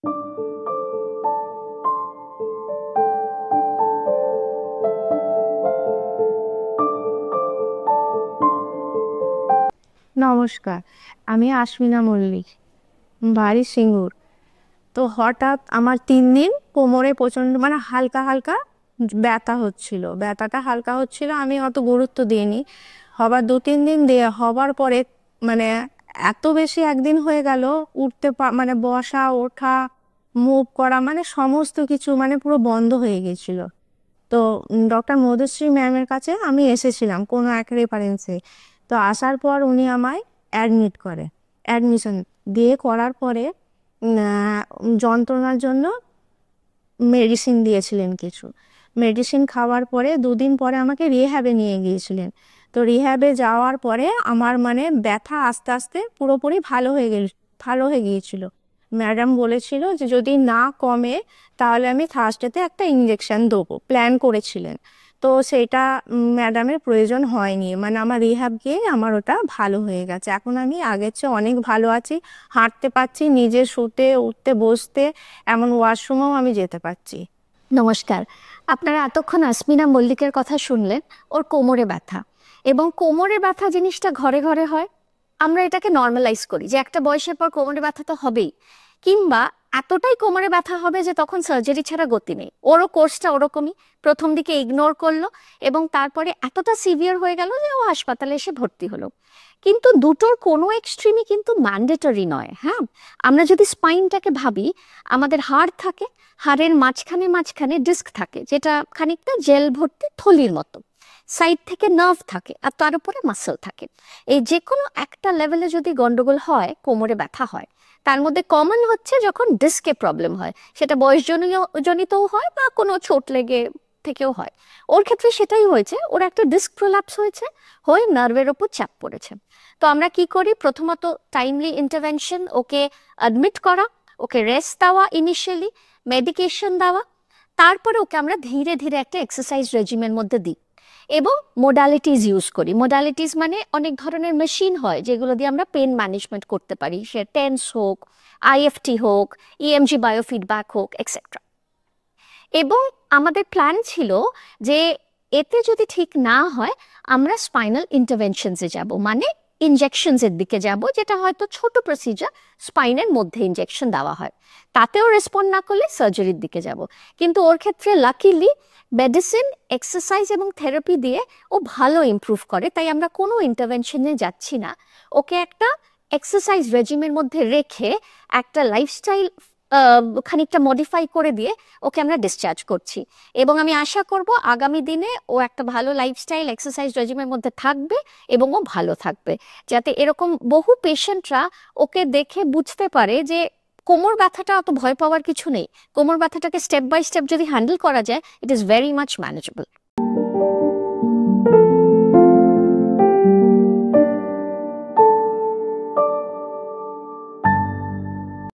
নমস্কার, আমি আশমিনা মল্লিক, বাড়ি সিঙ্গুর। তো হঠাৎ আমার 3 দিন কোমরে প্রচন্ড মানে হালকা হালকা ব্যথা হচ্ছিল। ব্যথাটা হালকা হচ্ছিল, আমি অত গুরুত্ব দিইনি। হবার 2-3 দিন দিয়ে হবার পরে মানে এত বেশি একদিন হয়ে গেল, মানে বসা ওঠা মুভ করা মানে সমস্ত কিছু মানে পুরো বন্ধ হয়ে গেছিল। তো ডক্টর মধুশ্রী ম্যামের কাছে আমি এসেছিলাম কোনো এক রেফারেন্সে। তো আসার পর উনি আমায় অ্যাডমিশন দিয়ে করার পরে যন্ত্রণার জন্য মেডিসিন দিয়েছিলেন কিছু। মেডিসিন খাওয়ার পরে 2 দিন পরে আমাকে রিহ্যাবে নিয়ে গিয়েছিলেন। তো রিহ্যাবে যাওয়ার পরে আমার মানে ব্যথা আস্তে আস্তে পুরোপুরি ভালো হয়ে গিয়েছিল। ম্যাডাম বলেছিল যে যদি না কমে তাহলে আমি থার্সডেতে একটা ইঞ্জেকশন দেবো, প্ল্যান করেছিলেন। তো সেটা ম্যাডামের প্রয়োজন হয়নি, মানে আমার রিহ্যাব গিয়ে আমার ওটা ভালো হয়ে গেছে। এখন আমি আগের চেয়ে অনেক ভালো আছি, হাঁটতে পারছি, নিজে শুতে উঠতে বসতে, এমন ওয়াশরুমেও আমি যেতে পারছি। নমস্কার, আপনারা এতক্ষণ আসমিনা মল্লিকের কথা শুনলেন। ওর কোমরে ব্যথা, এবং কোমরে ব্যথা জিনিসটা ঘরে ঘরে হয়। আমরা এটাকে নর্মালাইজ করি যে একটা বয়সের পর কোমরে ব্যথা তো হবেই, কিংবা এতটাই কোমরে ব্যথা হবে যে তখন সার্জারি ছাড়া গতি নেই। ওরও কোর্সটা ওরকমই, প্রথম দিকে ইগনোর করলো এবং তারপরে এতটা সিভিয়ার হয়ে গেল যে ও হাসপাতালে এসে ভর্তি হলো। কিন্তু দুটোর কোনো এক্সট্রিমই কিন্তু ম্যান্ডেটরি নয়। হ্যাঁ, আমরা যদি স্পাইনটাকে ভাবি, আমাদের হাড় থাকে, হাড়ের মাঝখানে মাঝখানে ডিস্ক থাকে, যেটা খানিকটা জেল ভর্তি থলির মতো। সাইড থেকে নার্ভ থাকে, আর তার উপরে মাসল থাকে। এই যে কোনো একটা লেভেলে যদি গন্ডগোল হয়, কোমরে ব্যথা হয়। তার মধ্যে কমন হচ্ছে যখন ডিস্কে প্রবলেম হয়, সেটা জনিতও হয় বা কোনো চোট লেগে থেকেও হয়। ওর ক্ষেত্রে সেটাই হয়েছে, ওর একটা ডিস্ক প্রোল্যাপস হয়েছে, হয়ে নার্ভের ওপর চাপ পড়েছে। তো আমরা কি করি? প্রথমত টাইমলি ইন্টারভেনশন, ওকে অ্যাডমিট করা, ওকে রেস্ট দেওয়া, ইনিশিয়ালি মেডিকেশন দেওয়া, তারপরে ওকে আমরা ধীরে ধীরে একটা এক্সারসাইজ রেজিমের মধ্যে দিই এবং মোডালিটিস ইউজ করি। মোডালিটিস মানে অনেক ধরনের মেশিন হয় যেগুলো দিয়ে আমরা পেন ম্যানেজমেন্ট করতে পারি, সে টেন্স হোক, আইএফটি হোক, ইএমজি বায়োফিডব্যাক হোক, এক্সেট্রা। এবং আমাদের প্ল্যান ছিল যে এতে যদি ঠিক না হয় আমরা স্পাইনাল ইন্টারভেনশনসে যাব, মানে ইনজেকশনসের দিকে যাব, যেটা হয়তো ছোট প্রসিজার, স্পাইনের মধ্যে ইনজেকশন দেওয়া হয়। তাতেও রেসপন্ড না করলে সার্জারির দিকে যাব। কিন্তু ওর ক্ষেত্রে লাকিলি মেডিসিন, এক্সারসাইজ এবং থেরাপি দিয়ে ও ভালো ইমপ্রুভ করে, তাই আমরা কোনো ইন্টারভেনশনে যাচ্ছি না। ওকে একটা এক্সারসাইজ রেজিমের মধ্যে রেখে একটা লাইফস্টাইল খানিকটা মডিফাই করে দিয়ে ওকে আমরা ডিসচার্জ করছি। এবং আমি আশা করব আগামী দিনে ও একটা ভালো লাইফস্টাইল এক্সারসাইজ রেজিমের মধ্যে থাকবে এবং ও ভালো থাকবে, যাতে এরকম বহু পেশেন্টরা ওকে দেখে বুঝতে পারে যে কোমর ব্যথাটা অত ভয় পাওয়ার কিছু নেই। কোমর ব্যথাটাকে স্টেপ বাই স্টেপ যদি হ্যান্ডেল করা যায়, it is very much manageable.